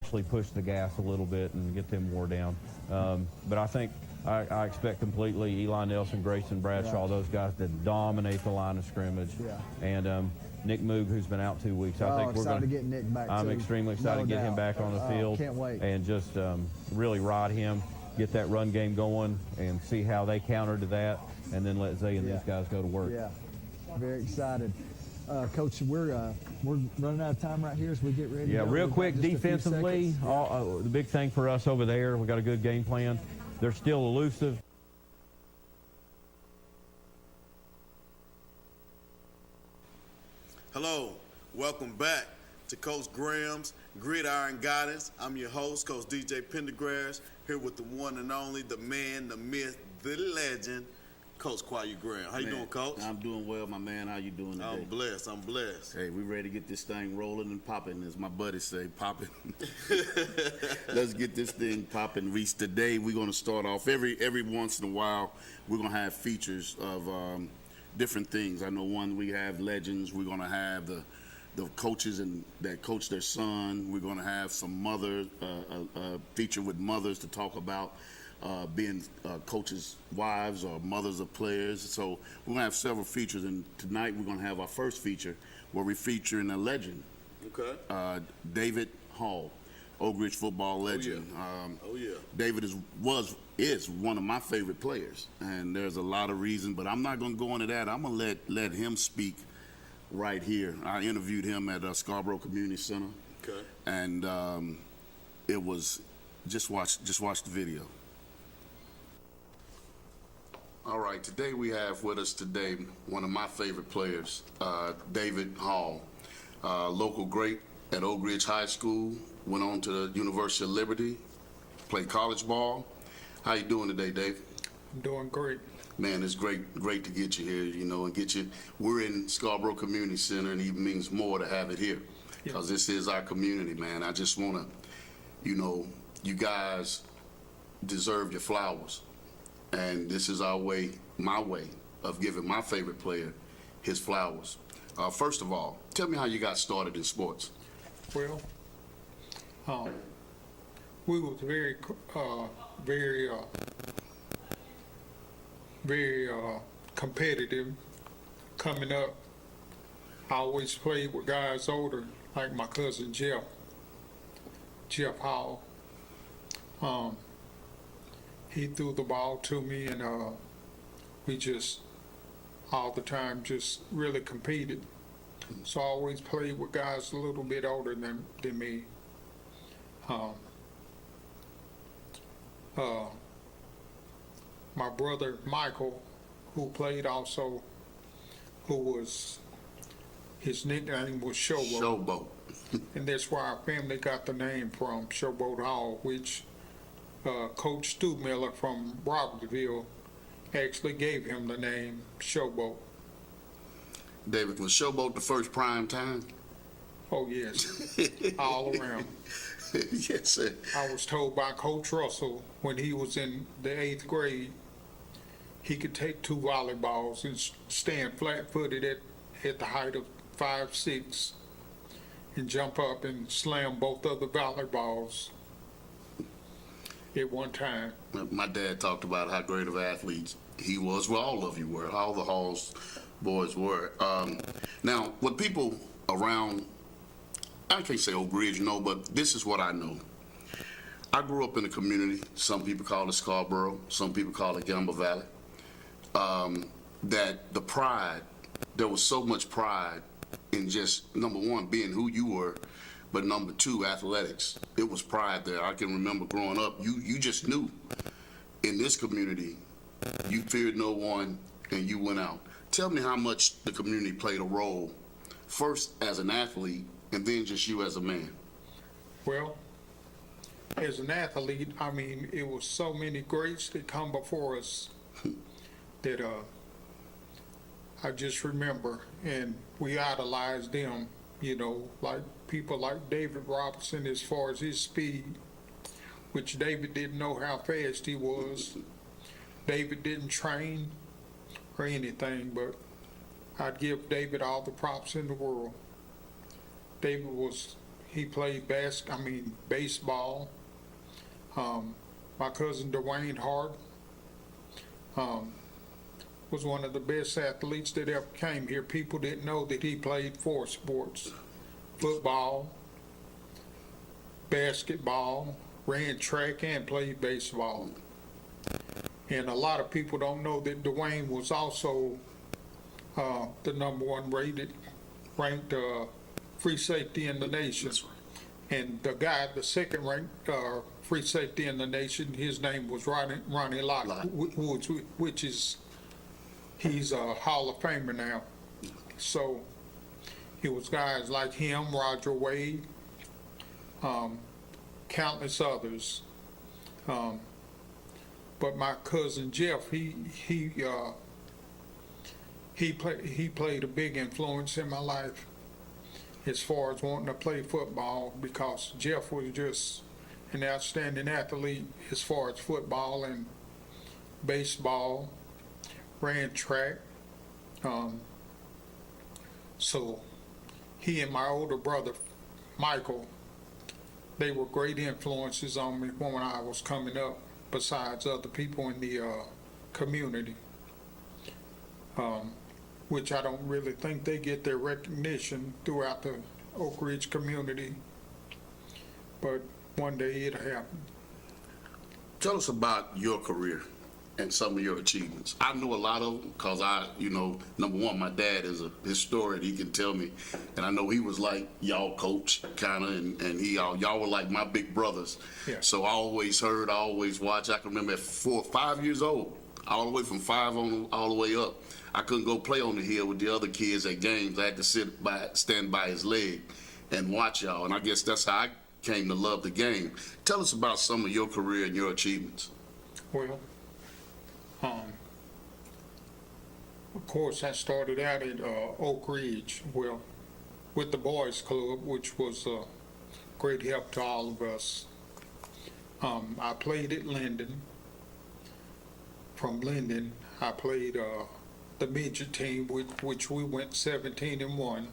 actually push the gas a little bit and get them wore down. But I think I expect completely Eli Nelson, Grayson Bradshaw, those guys to dominate the line of scrimmage. Yeah. And Nick Moog, who's been out 2 weeks. I think we're going to get Nick back. I'm extremely excited to get him back on the field. Can't wait. And just really ride him, get that run game going, and see how they counter to that, and then let Zay and these guys go to work. Yeah, very excited. Coach, we're running out of time right here as we get ready. Yeah, real quick, defensively, the big thing for us over there, we got a good game plan. They're still elusive. Hello, welcome back to Coach Graham's Gridiron Guidance. I'm your host, Coach DJ Pendergrass, here with the one and only, the man, the myth, the legend, Coach Kwayu Graham. How you doing, Coach? I'm doing well, my man. How you doing today? I'm blessed. Hey, we ready to get this thing rolling and popping, as my buddies say, popping. Let's get this thing popping. Reese, today we're going to start off, every once in a while, we're going to have features of different things. I know one, we have legends. We're going to have the coaches that coach their son. We're going to have some feature with mothers to talk about being coaches' wives or mothers of players. So we're going to have several features, and tonight we're going to have our first feature where we're featuring a legend. Okay. David Hall, Oak Ridge football legend. Oh yeah. David is one of my favorite players, and there's a lot of reasons, but I'm not going to go into that. I'm going to let him speak right here. I interviewed him at Scarborough Community Center. Okay. And it was just watch the video. All right, today we have with us today one of my favorite players, David Hall, local great at Oak Ridge High School, went on to the University of Liberty, played college ball. How you doing today, Dave? I'm doing great. Man, it's great to get you here, and get you. We're in Scarborough Community Center, and it even means more to have it here, because this is our community, man. I just want to, you guys deserve your flowers. And this is my way of giving my favorite player his flowers. First of all, tell me how you got started in sports. Well, we was very competitive coming up. I always played with guys older, like my cousin Jeff Hall. He threw the ball to me, and we just all the time just really competed. So I always played with guys a little bit older than me. My brother Michael, who played also, his nickname was Showboat. Showboat. And that's where our family got the name from, Showboat Hall, which Coach Stu Miller from Robertsville actually gave him the name Showboat. David, was Showboat the first prime time? Oh, yes. All around. Yes, sir. I was told by Coach Russell when he was in the 8th grade, he could take 2 volleyballs and stand flat-footed at the height of 5'6" and jump up and slam both of the volleyballs at one time. My dad talked about how great of athletes he was. Well, all of you were. All the Halls boys were. Now, what people around, I can't say Oak Ridge, but this is what I know. I grew up in a community, some people call it Scarborough, some people call it Gamble Valley, that the pride, there was so much pride in just, number one, being who you were, but number two, athletics. It was pride there. I can remember growing up, you just knew in this community, you feared no one and you went out. Tell me how much the community played a role, first as an athlete and then just you as a man. Well, as an athlete, I mean, it was so many greats that come before us that I just remember, and we idolized them, like people like David Robertson as far as his speed, which David didn't know how fast he was. David didn't train or anything, but I'd give David all the props in the world. David was he played baseball. My cousin Dwayne Hart was one of the best athletes that ever came here. People didn't know that he played 4 sports: football, basketball, ran track, and played baseball. And a lot of people don't know that Dwayne was also the #1 ranked free safety in the nation. And the second ranked free safety in the nation, his name was Ronnie Lott, which is, he's a Hall of Famer now. So it was guys like him, Roger Wade, countless others. But my cousin Jeff, he played a big influence in my life as far as wanting to play football, because Jeff was just an outstanding athlete as far as football and baseball, ran track. So he and my older brother, Michael, they were great influences on me when I was coming up, besides other people in the community, which I don't really think they get their recognition throughout the Oak Ridge community, but one day it'll happen. Tell us about your career and some of your achievements. I know a lot of them because number one, my dad is a historian. He can tell me, and I know he was like y'all coach kind of, and y'all were like my big brothers. Yeah. So I always heard, I always watched. I can remember at 4 or 5 years old, all the way from 5 on all the way up, I couldn't go play on the hill with the other kids at games. I had to stand by his leg and watch y'all, and I guess that's how I came to love the game. Tell us about some of your career and your achievements. Well, of course, I started out at Oak Ridge, with the Boys Club, which was a great help to all of us. I played at Linden. From Linden, I played the midget team, which we went 17-1.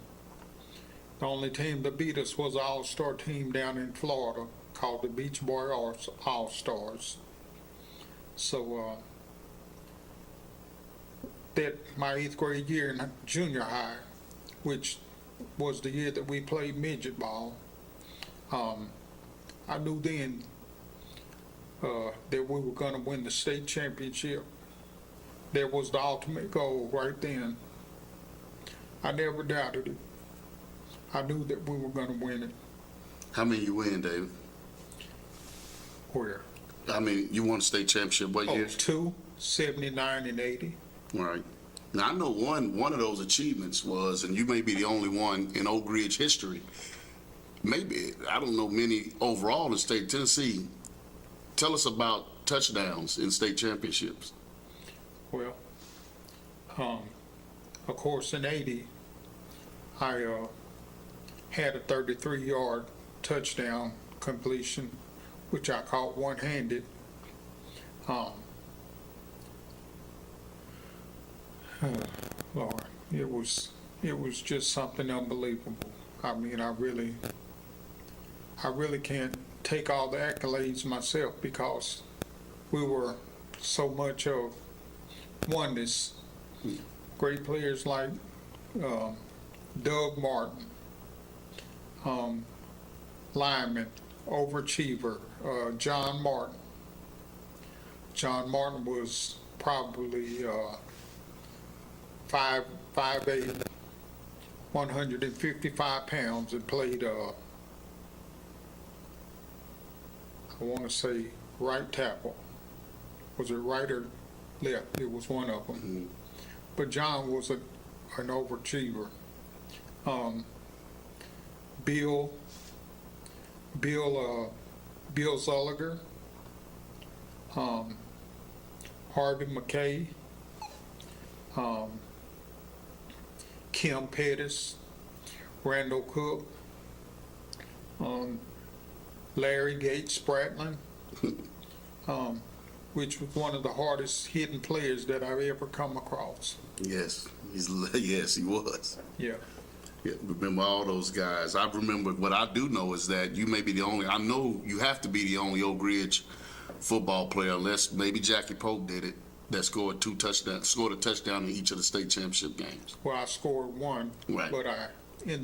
The only team that beat us was an all-star team down in Florida called the Beach Boy All-Stars. So that my 8th grade year in junior high, which was the year that we played midget ball, I knew then that we were going to win the state championship. That was the ultimate goal right then. I never doubted it. I knew that we were going to win it. How many you win, David? Where? I mean, you won the state championship what years? 2, 79 and 80. Right. Now, I know one of those achievements was, and you may be the only one in Oak Ridge history, maybe, I don't know many overall in the state of Tennessee. Tell us about touchdowns in state championships. Well, of course, in 80, I had a 33-yard touchdown completion, which I caught one-handed. Lord, it was just something unbelievable. I mean, I really can't take all the accolades myself, because we were so much of oneness. Great players like Doug Martin, lineman, overachiever, John Martin. John Martin was probably 5'8", 155 pounds, and played, I want to say, right tackle. Was it right or left? It was one of them. Mm-hmm. But John was an overachiever. Bill Zolliger, Harvey McKay, Kim Pettis, Randall Cook, Larry Gates Spratlin, which was one of the hardest hitting players that I've ever come across. Yes, yes, he was. Yeah. Yeah, remember all those guys. I remember, what I do know is that you may be the only, I know you have to be the only Oak Ridge football player, unless maybe Jackie Pope did it, that scored scored a touchdown in each of the state championship games. Well, I scored one, Right. but in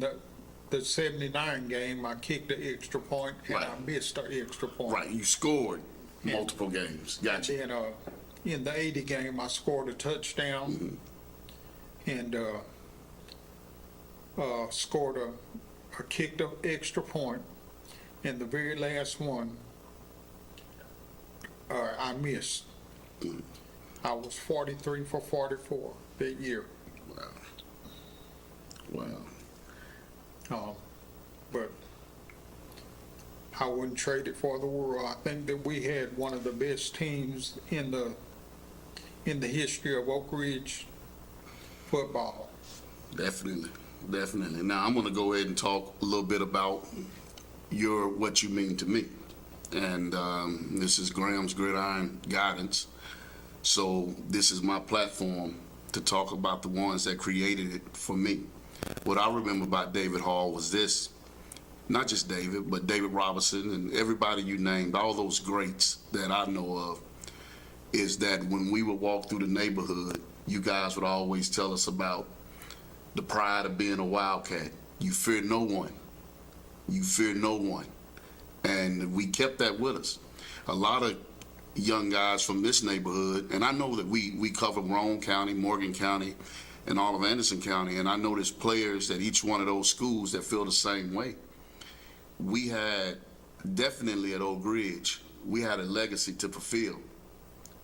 the 79 game, I kicked the extra point and Right. I missed the extra point. Right, you scored multiple games. Gotcha. Then in the 80 game, I scored a touchdown and scored a kicked an extra point. And the very last one, I missed. I was 43 for 44 that year. Wow. But I wouldn't trade it for the world. I think that we had one of the best teams in the history of Oak Ridge football. Definitely. Now I'm going to go ahead and talk a little bit about what you mean to me. And this is Graham's Gridiron Guidance. So this is my platform to talk about the ones that created it for me. What I remember about David Hall was this. Not just David, but David Robertson and everybody you named, all those greats that I know of, is that when we would walk through the neighborhood, you guys would always tell us about the pride of being a Wildcat. You fear no one. You fear no one. And we kept that with us. A lot of young guys from this neighborhood, and I know that we cover Roane County, Morgan County, and all of Anderson County, and I know there's players at each one of those schools that feel the same way. We had, definitely at Oak Ridge, we had a legacy to fulfill.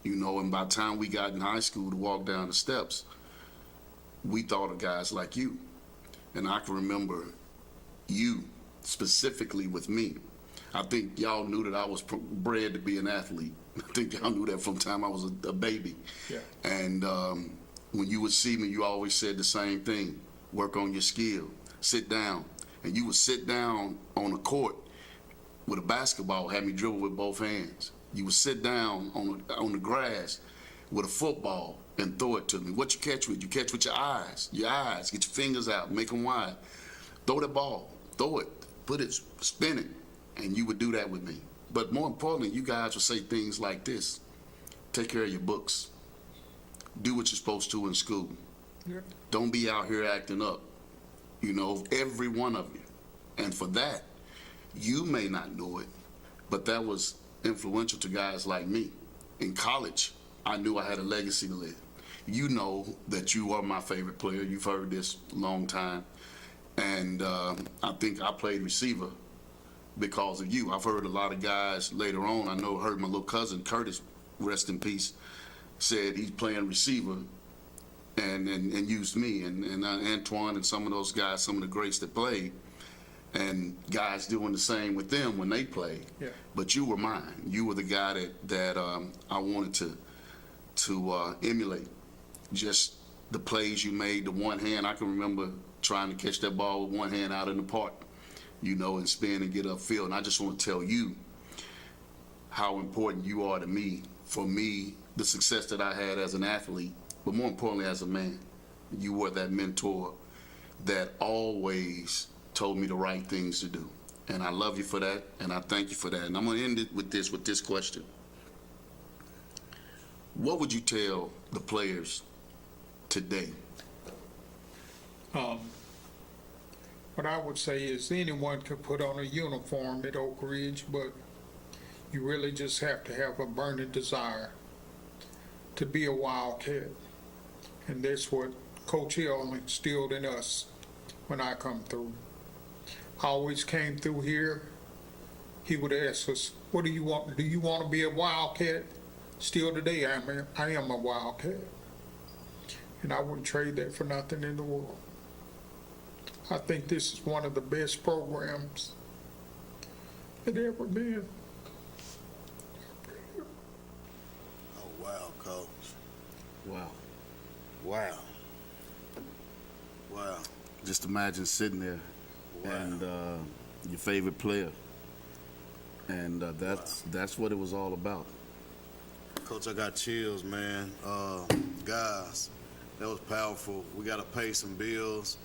And by the time we got in high school to walk down the steps, we thought of guys like you. And I can remember you specifically with me. I think y'all knew that I was bred to be an athlete. I think y'all knew that from the time I was a baby. Yeah. And when you would see me, you always said the same thing. Work on your skill. Sit down. And you would sit down on a court with a basketball, have me dribble with both hands. You would sit down on the grass with a football and throw it to me. What you catch with? You catch with your eyes. Your eyes. Get your fingers out. Make them wide. Throw the ball. Throw it. Put it. Spin it. And you would do that with me. But more importantly, you guys would say things like this. Take care of your books. Do what you're supposed to in school. Yeah. Don't be out here acting up. Every one of you. And for that, you may not know it, but that was influential to guys like me. In college, I knew I had a legacy to live. You know that you are my favorite player. You've heard this a long time. And I think I played receiver because of you. I've heard a lot of guys later on. I heard my little cousin, Curtis, rest in peace, said he's playing receiver and used me. And Antoine and some of those guys, some of the greats that played, and guys doing the same with them when they played. Yeah. But you were mine. You were the guy that I wanted to emulate. Just the plays you made, the one hand. I can remember trying to catch that ball with one hand out in the park, and spin and get upfield. And I just want to tell you how important you are to me. For me, the success that I had as an athlete, but more importantly as a man. You were that mentor that always told me the right things to do. And I love you for that, and I thank you for that. And I'm going to end it with this question. What would you tell the players today? What I would say is anyone could put on a uniform at Oak Ridge, but you really just have to have a burning desire to be a Wildcat. And that's what Coach Hill instilled in us when I come through. I always came through here. He would ask us, what do you want? Do you want to be a Wildcat? Still today, I am a Wildcat. And I wouldn't trade that for nothing in the world. I think this is one of the best programs that ever been. Oh, wow, Coach. Wow. Wow. Wow. Just imagine sitting there Wow. and your favorite player. And that's what it was all about. Coach, I got chills, man. Guys, that was powerful. We got to pay some bills.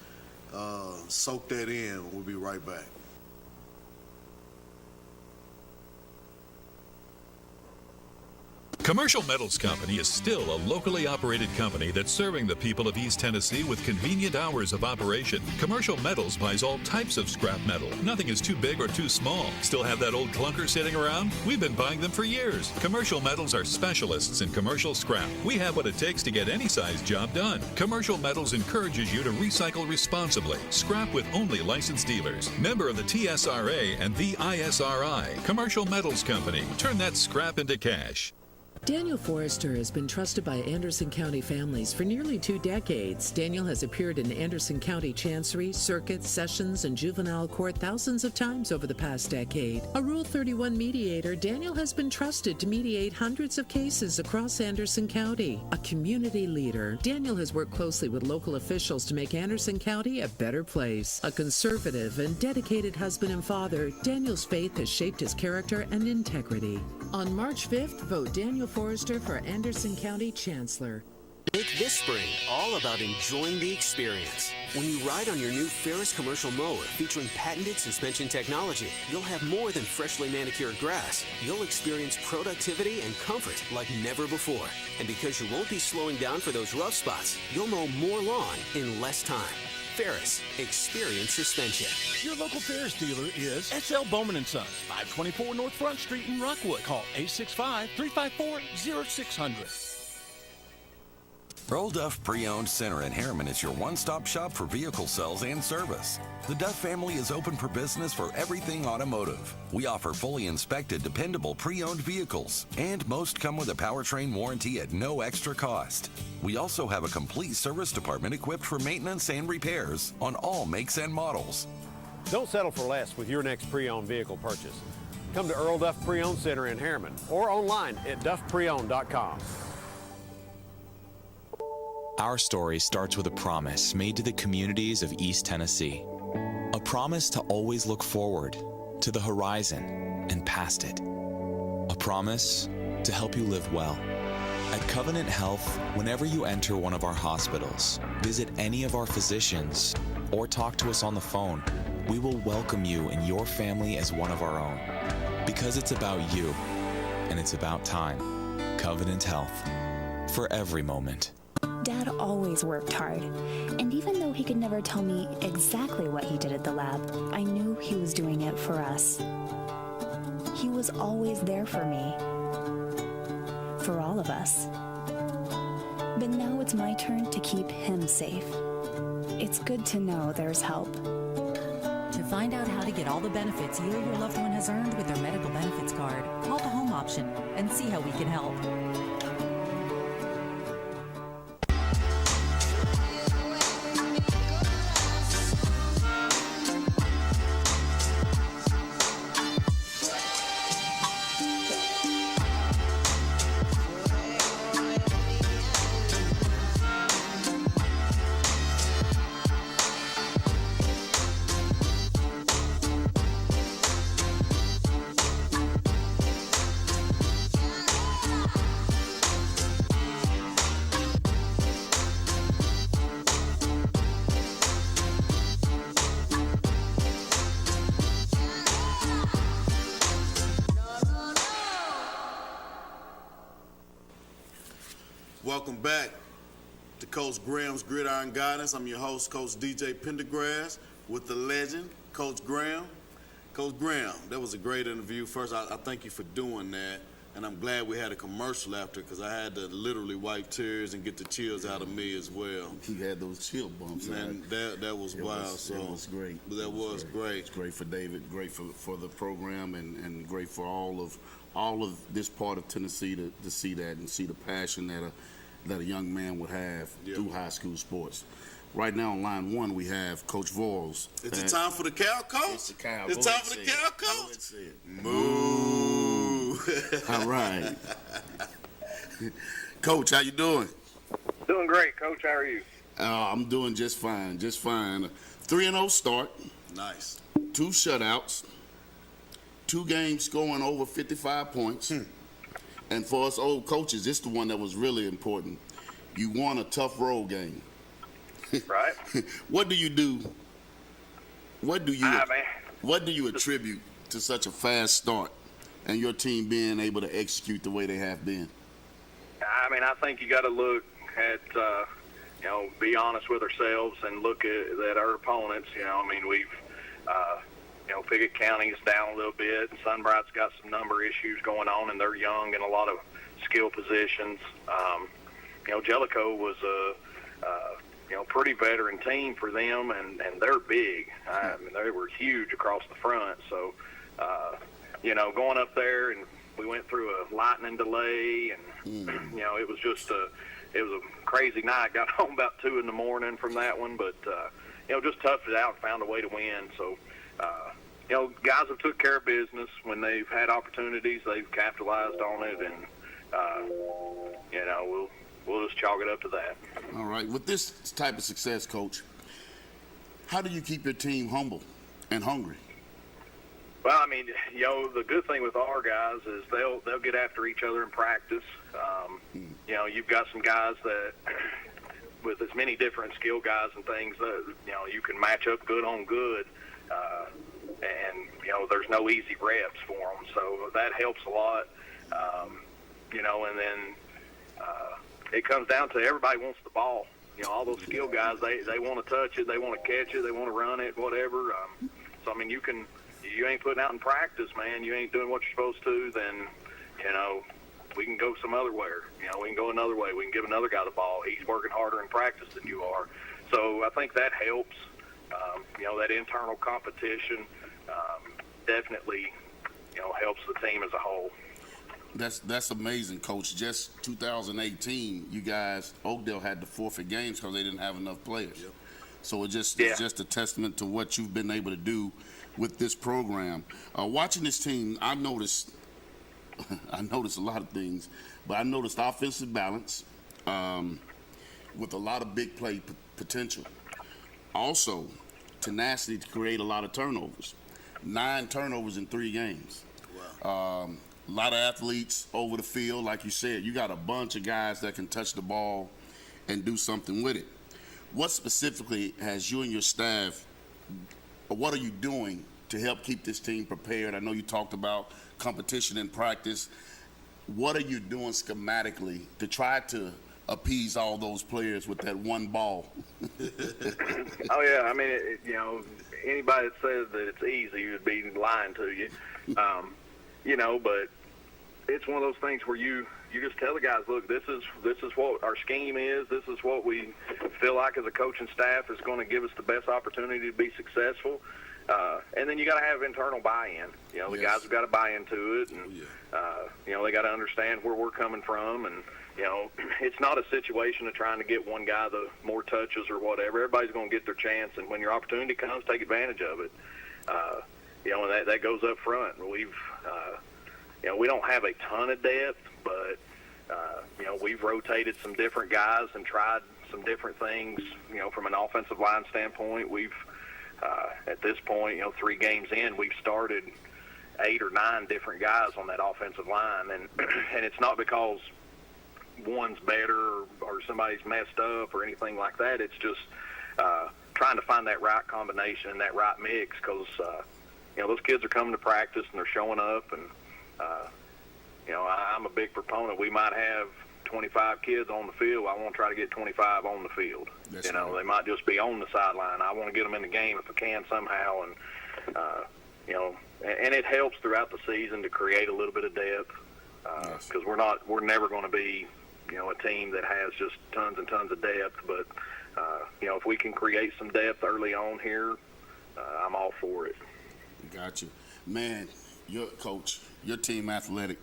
soak that in. We'll be right back. Commercial Metals Company is still a locally operated company that's serving the people of East Tennessee with convenient hours of operation. Commercial Metals buys all types of scrap metal. Nothing is too big or too small. Still have that old clunker sitting around? We've been buying them for years. Commercial Metals are specialists in commercial scrap. We have what it takes to get any size job done. Commercial Metals encourages you to recycle responsibly. Scrap with only licensed dealers. Member of the TSRA and the ISRI. Commercial Metals Company. Turn that scrap into cash. Daniel Forrester has been trusted by Anderson County families for nearly 2 decades. Daniel has appeared in Anderson County Chancery, Circuit, Sessions, and Juvenile Court thousands of times over the past decade. A Rule 31 mediator, Daniel has been trusted to mediate hundreds of cases across Anderson County. A community leader, Daniel has worked closely with local officials to make Anderson County a better place. A conservative and dedicated husband and father, Daniel's faith has shaped his character and integrity. On March 5th, vote Daniel Forrester for Anderson County Chancellor. Make this spring all about enjoying the experience. When you ride on your new Ferris commercial mower featuring patented suspension technology, you'll have more than freshly manicured grass. You'll experience productivity and comfort like never before. And because you won't be slowing down for those rough spots, you'll mow more lawn in less time. Ferris, experience suspension. Your local Ferris dealer is S.L. Bowman & Sons, 524 North Front Street in Rockwood. Call 865-354-0600. Earl Duff Pre-Owned Center in Harriman is your one-stop shop for vehicle sales and service. The Duff family is open for business for everything automotive. We offer fully inspected, dependable pre-owned vehicles, and most come with a powertrain warranty at no extra cost. We also have a complete service department equipped for maintenance and repairs on all makes and models. Don't settle for less with your next pre-owned vehicle purchase. Come to Earl Duff Pre-Owned Center in Harriman or online at duffpreowned.com. Our story starts with a promise made to the communities of East Tennessee. A promise to always look forward, to the horizon, and past it. A promise to help you live well. At Covenant Health, whenever you enter one of our hospitals, visit any of our physicians, or talk to us on the phone, we will welcome you and your family as one of our own. Because it's about you, and it's about time. Covenant Health. For every moment. Dad always worked hard, and even though he could never tell me exactly what he did at the lab, I knew he was doing it for us. He was always there for me, for all of us. But now it's my turn to keep him safe. It's good to know there's help. To find out how to get all the benefits you or your loved one has earned with their medical benefits card, call the home option and see how we can help. Welcome back to Coach Graham's Gridiron Guidance. I'm your host, Coach DJ Pendergrass, with the legend, Coach Graham. Coach Graham, that was a great interview. First, I thank you for doing that, and I'm glad we had a commercial after, because I had to literally wipe tears and get the chills out of me as well. He had those chill bumps. Man, that was wild. It was great. That was great. It's great for David, great for the program, and great for all of this part of Tennessee to see that and see the passion that a young man would have through high school sports. Right now on line one, we have Coach Voiles. Is it time for the cow, Coach? It's the cow. It's time for the cow, Coach? Moo. All right. Coach, how you doing? Doing great, Coach. How are you? I'm doing just fine, 3-0 start. Nice. 2 shutouts. 2 games scoring over 55 points. And for us old coaches, this is the one that was really important. You won a tough road game. Right. What do you do What do you attribute to such a fast start and your team being able to execute the way they have been? I mean, I think you got to look at, be honest with ourselves and look at our opponents. I mean, we've, Pickett County's down a little bit, and Sunbright's got some number issues going on, and they're young in a lot of skill positions. Jellicoe was a pretty veteran team for them, and they're big. I mean, they were huge across the front. So, going up there, and we went through a lightning delay, and it was just it was a crazy night. Got home about 2 a.m. from that one, but just toughed it out and found a way to win. So, guys have took care of business when they've had opportunities. They've capitalized on it, and we'll just chalk it up to that. All right. With this type of success, Coach, how do you keep your team humble and hungry? Well, I mean, the good thing with our guys is they'll get after each other in practice. You've got some guys that, with as many different skill guys and things, you can match up good on good, and there's no easy reps for them, so that helps a lot. And then it comes down to everybody wants the ball. All those skill guys, they want to touch it, they want to catch it, they want to run it, whatever. So I mean, you ain't putting out in practice, man. You ain't doing what you're supposed to, then, we can go some other way. We can go another way. We can give another guy the ball. He's working harder in practice than you are. So I think that helps. That internal competition definitely, helps the team as a whole. That's amazing, Coach. Just 2018, you guys, Oakdale had to forfeit games because they didn't have enough players. Yep. So it's just a testament to what you've been able to do with this program. Watching this team, I noticed a lot of things, but I noticed offensive balance with a lot of big play potential. Also, tenacity to create a lot of turnovers. 9 turnovers in 3 games. Wow. A lot of athletes over the field, like you said. You got a bunch of guys that can touch the ball and do something with it. What specifically has you and your staff, or what are you doing to help keep this team prepared? I know you talked about competition in practice. What are you doing schematically to try to appease all those players with that one ball? Oh, yeah. I mean, anybody that says that it's easy would be lying to you. But it's one of those things where you just tell the guys, look, this is what our scheme is. This is what we feel like as a coaching staff is going to give us the best opportunity to be successful. And then you got to have internal buy-in. The guys have got to buy into it, and they got to understand where we're coming from. And it's not a situation of trying to get one guy the more touches or whatever. Everybody's going to get their chance, and when your opportunity comes, take advantage of it. And that goes up front. We've we don't have a ton of depth, but we've rotated some different guys and tried some different things. From an offensive line standpoint, we've at this point, 3 games in, we've started 8 or 9 different guys on that offensive line, and it's not because one's better or somebody's messed up or anything like that. It's just trying to find that right combination, that right mix, because those kids are coming to practice and they're showing up, and I'm a big proponent. We might have 25 kids on the field. I want to try to get 25 on the field. That's right. They might just be on the sideline. I want to get them in the game if I can somehow, and and it helps throughout the season to create a little bit of depth, because we're never going to be a team that has just tons and tons of depth, but if we can create some depth early on here, I'm all for it. Got you. Man, your coach, your team athletic,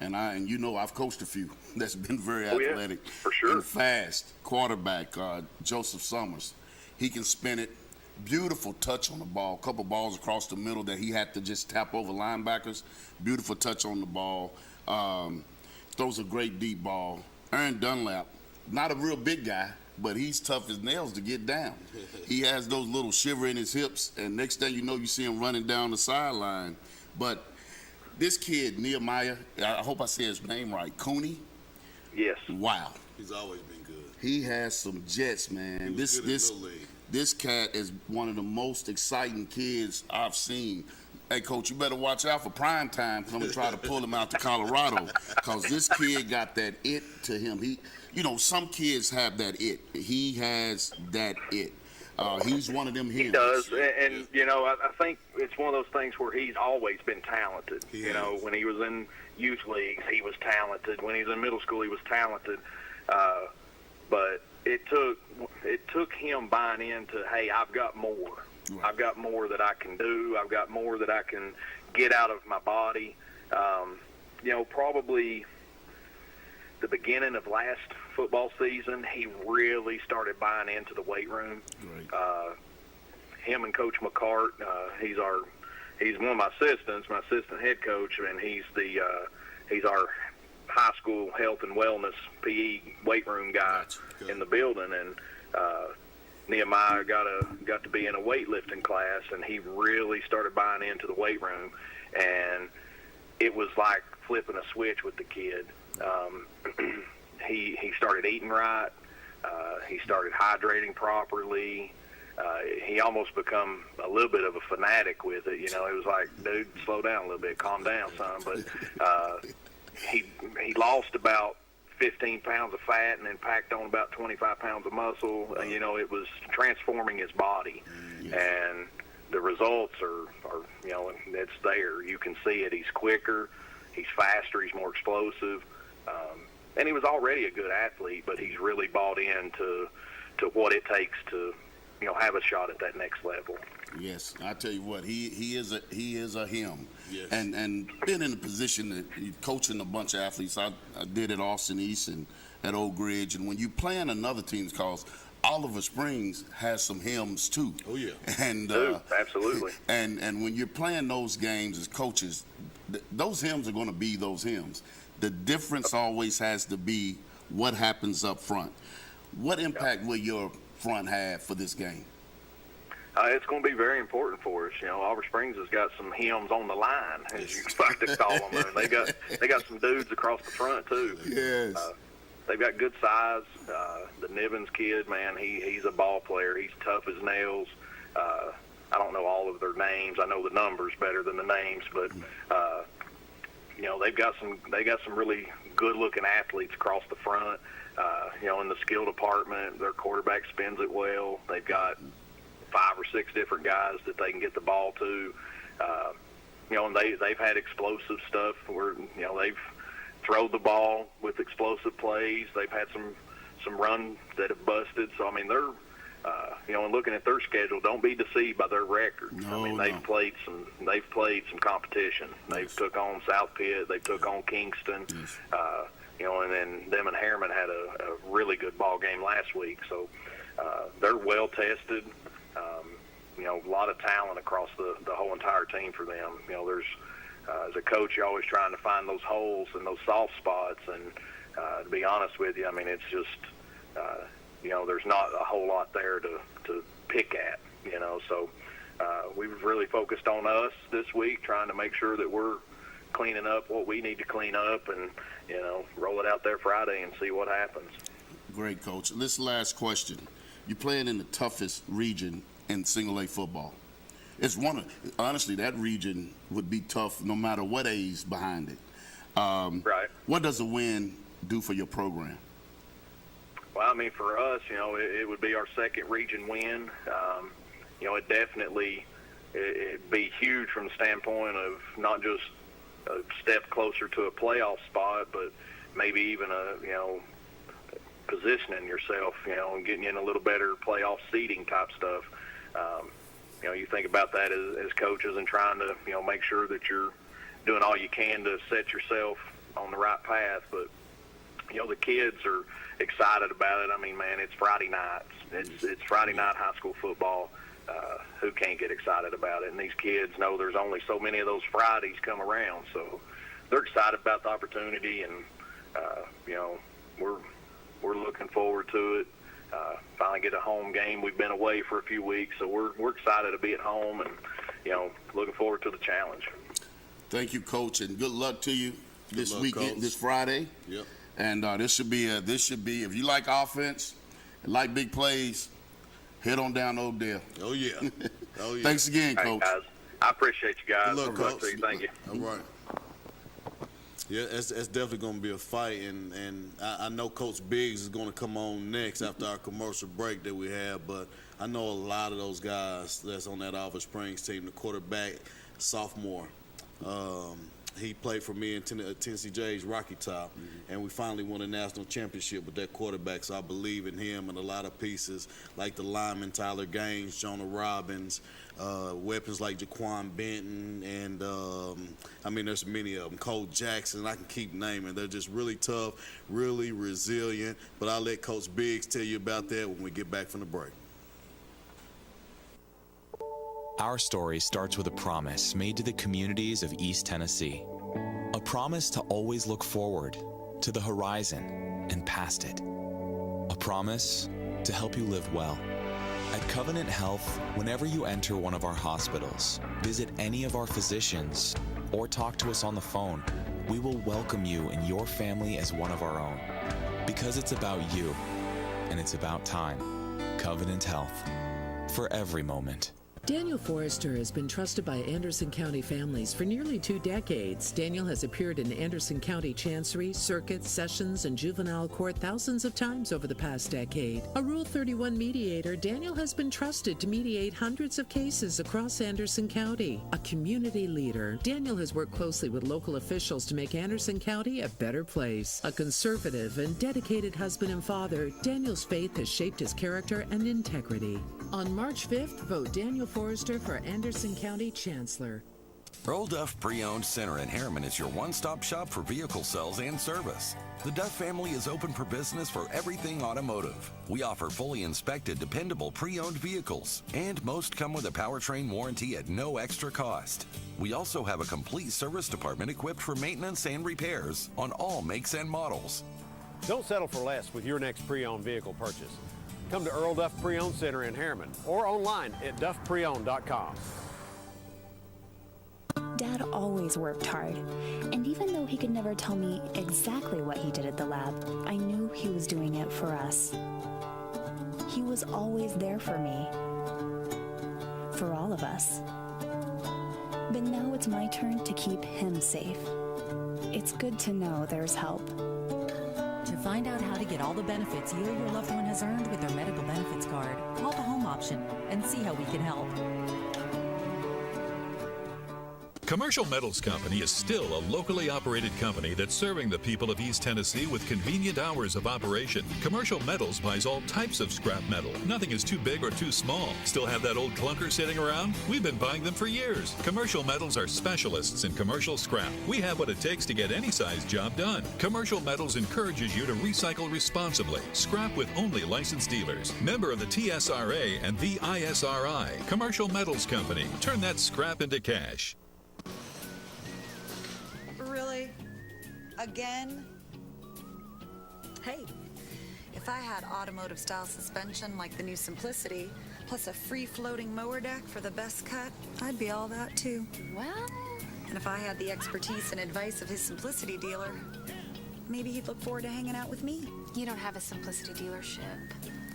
and I've coached a few that's been very athletic. Yeah, for sure. And fast. Quarterback, Joseph Summers. He can spin it. Beautiful touch on the ball. A couple balls across the middle that he had to just tap over linebackers. Beautiful touch on the ball. Throws a great deep ball. Aaron Dunlap, not a real big guy, but he's tough as nails to get down. He has those little shiver in his hips, and next thing you know, you see him running down the sideline. But this kid, Nehemiah, I hope I say his name right, Cooney? Yes. Wow. He's always been good. He has some jets, man. He was good in Little League. this cat is one of the most exciting kids I've seen. Hey, Coach, you better watch out for prime time coming try to pull him out to Colorado, because this kid got that it to him. Some kids have that it. He has that it. He's one of them here. He does, and I think it's one of those things where he's always been talented. When he was in youth leagues, he was talented. When he was in middle school, he was talented. But it took him buying into, hey, I've got more. Right. I've got more that I can do. I've got more that I can get out of my body. Probably the beginning of last football season, he really started buying into the weight room. Right. Him and Coach McCart, he's one of my assistant head coach, and he's our high school health and wellness PE weight room guy in the building, and Nehemiah got to be in a weightlifting class, and he really started buying into the weight room, and it was like flipping a switch with the kid. He started eating right. He started hydrating properly. He almost become a little bit of a fanatic with it. It was like, dude, slow down a little bit, calm down, son. But he lost about 15 pounds of fat and then packed on about 25 pounds of muscle. It was transforming his body. And the results are it's there. You can see it. He's quicker, he's faster, he's more explosive. And he was already a good athlete, but he's really bought into what it takes to, have a shot at that next level. Yes, I tell you what, he is a him. Yes. And been in a position that coaching a bunch of athletes. I did at Austin East and at Oak Ridge, and when you play in another team's cause, Oliver Springs has some hymns too. Oh yeah. And absolutely. And when you're playing those games as coaches, those hymns are going to be those hymns. The difference always has to be what happens up front. What impact will your front have for this game? It's going to be very important for us. Oliver Springs has got some hymns on the line, as you like to call them. And they got some dudes across the front too. Yes. They've got good size. The Nivens kid, man, he's a ball player. He's tough as nails. I don't know all of their names. I know the numbers better than the names, but they got some really good-looking athletes across the front. In the skill department, their quarterback spins it well. They've got 5 or 6 different guys that they can get the ball to. And they've had explosive stuff where they've thrown the ball with explosive plays. They've had some runs that have busted. So I mean, they're and looking at their schedule, don't be deceived by their record. They've played some competition. They've took on South Pitt. They took on Kingston. Yes. And then them and Harriman had a really good ball game last week. So they're well tested. A lot of talent across the whole entire team for them. There's as a coach, you're always trying to find those holes and those soft spots. And to be honest with you, I mean, it's just there's not a whole lot there to pick at. So we've really focused on us this week, trying to make sure that we're cleaning up what we need to clean up, and roll it out there Friday and see what happens. Great, Coach. This last question: you're playing in the toughest region in single A football. It's honestly, that region would be tough no matter what A's behind it. Right. What does a win do for your program? Well, I mean, for us, it would be our second region win. It definitely it'd be huge from the standpoint of not just a step closer to a playoff spot, but maybe even positioning yourself, and getting in a little better playoff seeding type stuff. You think about that as coaches and trying to, make sure that you're doing all you can to set yourself on the right path. But, the kids are excited about it. I mean, man, it's Friday nights. It's Friday night high school football. Who can't get excited about it? And these kids know there's only so many of those Fridays come around. So they're excited about the opportunity, and, we're looking forward to it. Finally get a home game. We've been away for a few weeks, so we're excited to be at home and, looking forward to the challenge. Thank you, Coach, and good luck to you this weekend, Coach. This Friday. Yep. And this should be if you like offense and like big plays, Head on down to Odell. Oh, yeah. Oh, yeah. Thanks again, Hey, Coach. guys, I appreciate you guys. Good luck, Good luck Coach. to you. Thank you. All right. Yeah, it's definitely going to be a fight, and I know Coach Biggs is going to come on next after our commercial break that we have, but I know a lot of those guys that's on that Olive Springs team. The quarterback, sophomore, he played for me in Tennessee J's Rocky Top, and we finally won a national championship with that quarterback, so I believe in him and a lot of pieces like the lineman Tyler Gaines, Jonah Robbins, weapons like Jaquan Benton, and I mean, there's many of them. Cole Jackson, I can keep naming. They're just really tough, really resilient, but I'll let Coach Biggs tell you about that when we get back from the break. Our story starts with a promise made to the communities of East Tennessee. A promise to always look forward, to the horizon, and past it. A promise to help you live well. At Covenant Health, whenever you enter one of our hospitals, visit any of our physicians, or talk to us on the phone, we will welcome you and your family as one of our own. Because it's about you, and it's about time. Covenant Health. For every moment. Daniel Forrester has been trusted by Anderson County families for nearly 2 decades. Daniel has appeared in Anderson County Chancery, Circuit, Sessions, and Juvenile Court thousands of times over the past decade. A Rule 31 mediator, Daniel has been trusted to mediate hundreds of cases across Anderson County. A community leader, Daniel has worked closely with local officials to make Anderson County a better place. A conservative and dedicated husband and father, Daniel's faith has shaped his character and integrity. On March 5th, vote Daniel Forrester for Anderson County Chancellor. Earl Duff Pre-Owned Center in Harriman is your one-stop shop for vehicle sales and service. The Duff family is open for business for everything automotive. We offer fully inspected, dependable pre-owned vehicles, and most come with a powertrain warranty at no extra cost. We also have a complete service department equipped for maintenance and repairs on all makes and models. Don't settle for less with your next pre-owned vehicle purchase. Come to Earl Duff Pre-Owned Center in Harriman or online at duffpreowned.com. Dad always worked hard, and even though he could never tell me exactly what he did at the lab, I knew he was doing it for us. He was always there for me, for all of us. But now it's my turn to keep him safe. It's good to know there's help. To find out how to get all the benefits you or your loved one has earned with their medical benefits card, call the home option and see how we can help. Commercial Metals Company is still a locally operated company that's serving the people of East Tennessee with convenient hours of operation. Commercial Metals buys all types of scrap metal. Nothing is too big or too small. Still have that old clunker sitting around? We've been buying them for years. Commercial Metals are specialists in commercial scrap. We have what it takes to get any size job done. Commercial Metals encourages you to recycle responsibly. Scrap with only licensed dealers. Member of the TSRA and the ISRI. Commercial Metals Company. Turn that scrap into cash. Really? Again? Hey, if I had automotive style suspension like the new Simplicity, plus a free floating mower deck for the best cut, I'd be all that too. Well, and if I had the expertise and advice of his Simplicity dealer, maybe he'd look forward to hanging out with me. You don't have a Simplicity dealership.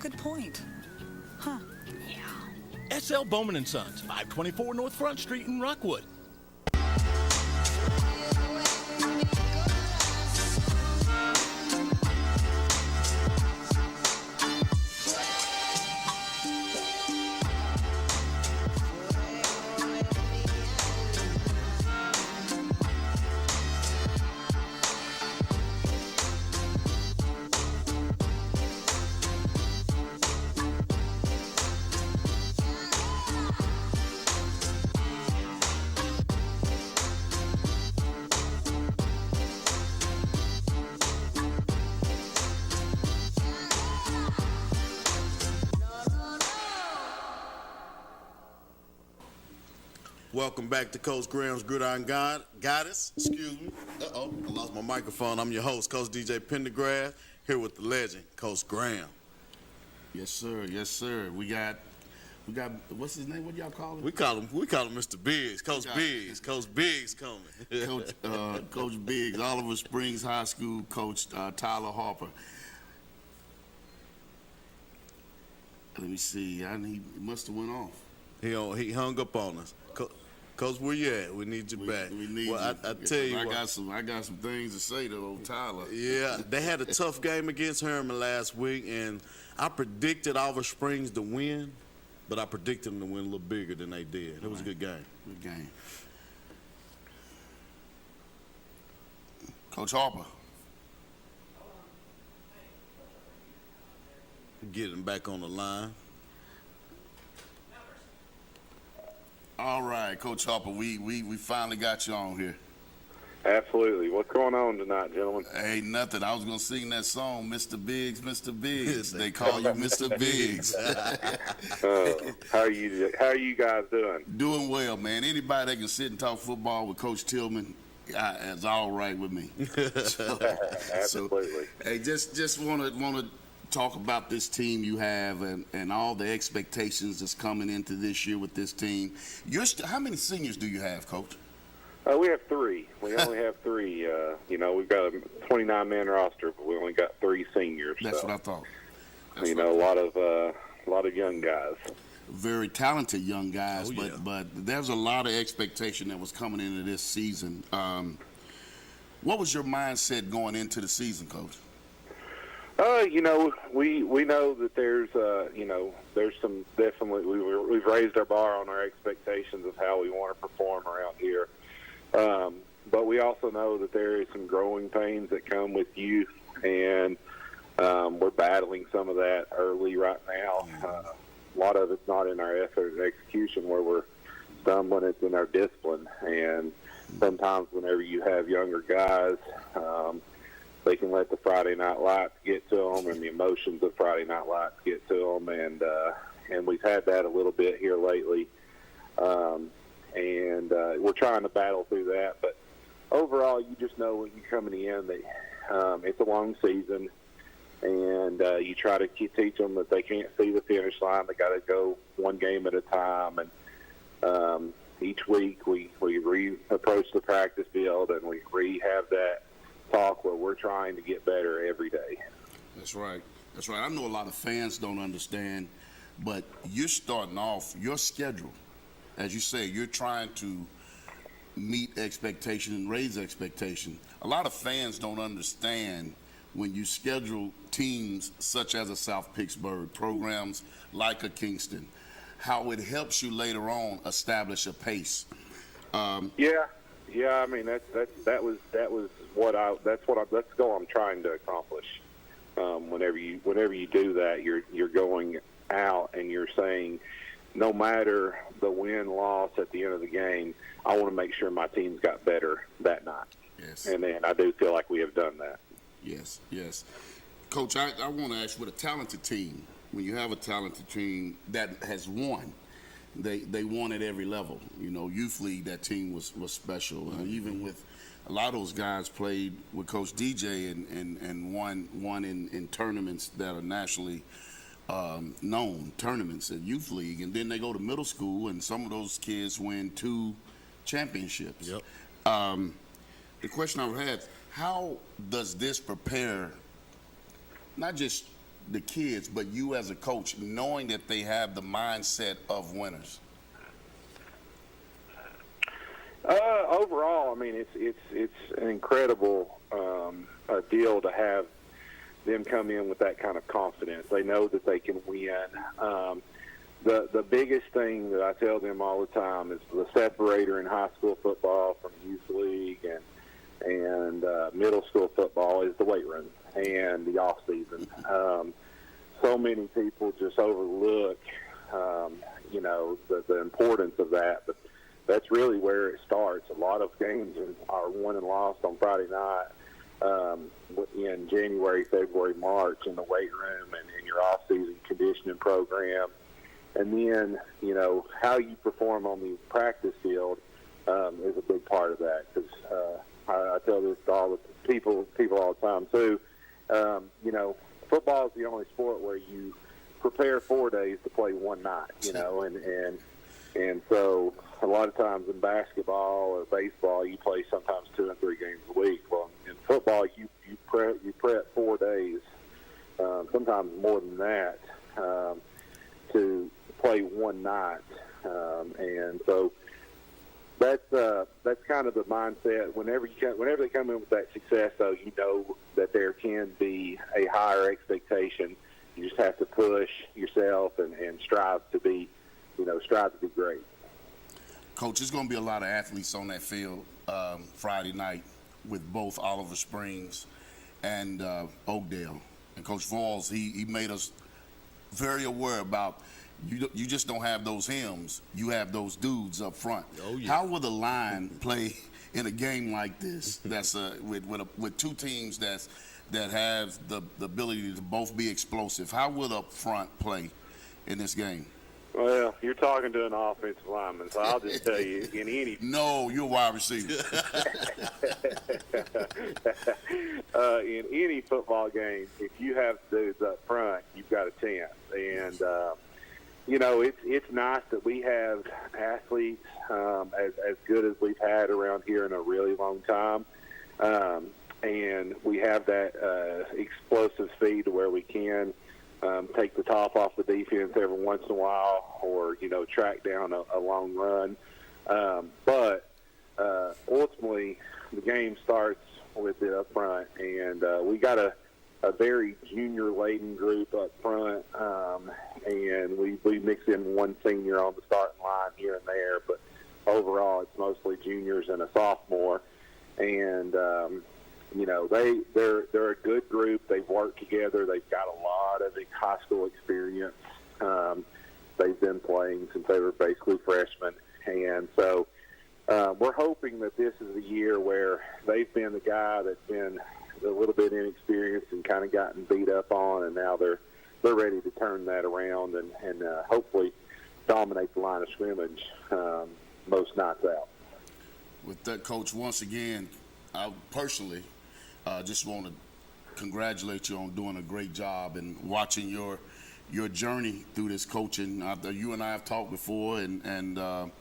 Good point. Huh. Yeah. SL Bowman & Sons, 524 North Front Street in Rockwood. Welcome back to Coach Graham's Gridiron Guidance. Excuse me. I lost my microphone. I'm your host, Coach DJ Pendergrass, here with the legend, Coach Graham. Yes, sir. Yes, sir. We got. What's his name? What y'all call him? We call him Mr. Biggs. Coach Biggs. Coach Biggs coming. Coach Biggs, Oliver Springs High School coach Tyler Harper. Let me see. He must have went off. He hung up on us. Coach, where you at? We need you back. We need you. I tell you I what. got some things to say to old Tyler. Yeah, they had a tough game against Herman last week, and I predicted Oliver Springs to win, but I predicted them to win a little bigger than they did. It was a good game. Good game. Coach Harper. Getting back on the line. All right, Coach Harper, we finally got you on here. Absolutely. What's going on tonight, gentlemen? Hey, nothing. I was gonna sing that song, Mr. Biggs, Mr. Biggs. They call you Mr. Biggs. How are you guys doing? Doing well, man. Anybody that can sit and talk football with Coach Tillman, is all right with me. Absolutely. Hey, just want to talk about this team you have and all the expectations that's coming into this year with this team. How many seniors do you have, Coach? We have 3. We only have 3. We've got a 29-man roster, but we only got 3 seniors. That's what I thought. A lot of young guys. Very talented young guys, yeah. but there's a lot of expectation that was coming into this season. What was your mindset going into the season, Coach? We know that there's some definitely we've raised our bar on our expectations of how we want to perform around here. But we also know that there is some growing pains that come with youth, and we're battling some of that early right now. A lot of it's not in our effort and execution where we're stumbling, it's in our discipline. And sometimes whenever you have younger guys, they can let the Friday night lights get to them and the emotions of Friday night lights get to them. And we've had that a little bit here lately. We're trying to battle through that. But overall, you just know when you're coming in that it's a long season, and you try to teach them that they can't see the finish line. They got to go one game at a time. And each week we approach the practice field and we have that talk where we're trying to get better every day. That's right. I know a lot of fans don't understand, but you're starting off your schedule. As you say, you're trying to meet expectation and raise expectation. A lot of fans don't understand when you schedule teams such as a South Pittsburgh, programs like a Kingston, how it helps you later on establish a pace. Yeah. I mean, that's the goal I'm trying to accomplish. Whenever you do that, you're going out and you're saying, no matter the win-loss at the end of the game, I want to make sure my team's got better that night. Yes. And I do feel like we have done that. Yes. Coach, I want to ask, with a talented team, when you have a talented team that has won, they won at every level. Youth league, that team was special. Even with a lot of those guys played with Coach DJ and won in tournaments that are nationally known, tournaments at youth league. And then they go to middle school, and some of those kids win 2 championships. Yep. The question I would have, how does this prepare not just the kids, but you as a coach, knowing that they have the mindset of winners? Overall, I mean, it's an incredible deal to have them come in with that kind of confidence. They know that they can win. The biggest thing that I tell them all the time is the separator in high school football from youth league and middle school football is the weight room and the off season. So many people just overlook, the importance of that. But that's really where it starts. A lot of games are won and lost on Friday night in January, February, March in the weight room and in your off-season conditioning program. And then, how you perform on the practice field is a big part of that. Because I tell this to all the people all the time, too. Football is the only sport where you prepare 4 days to play one night, and so a lot of times in basketball or baseball, you play sometimes 2 and 3 games a week. Well, in football, you prep 4 days, sometimes more than that. to play one night, and so that's kind of the mindset. Whenever they come in with that success, though, you know that there can be a higher expectation. You just have to push yourself and strive to be great. Coach, there's going to be a lot of athletes on that field Friday night with both Oliver Springs and Oakdale. And Coach Vols, he made us very aware about you just don't have those hymns. You have those dudes up front. Oh, yeah. How will the line play in a game like this that's with two teams that have the ability to both be explosive? How will up front play in this game? Well, you're talking to an offensive lineman, so I'll just tell you, in any No, you're a wide receiver. in any football game, if you have dudes up front, you've got a chance. And it's nice that we have athletes as good as we've had around here in a really long time, and we have that explosive speed to where we can take the top off the defense every once in a while, or track down a long run. But ultimately, the game starts with it up front, and we got a very junior-laden group up front, and we mix in one senior on the starting line here and there, but overall it's mostly juniors and a sophomore. And they're a good group. They've worked together. They've got a lot of high school experience. They've been playing since they were basically freshmen, and so we're hoping that this is the year where they've been the guy that's been a little bit inexperienced and kind of gotten beat up on, and now they're ready to turn that around and hopefully dominate the line of scrimmage most nights out. With that, Coach, once again, I personally just want to congratulate you on doing a great job and watching your journey through this coaching. You and I have talked before, and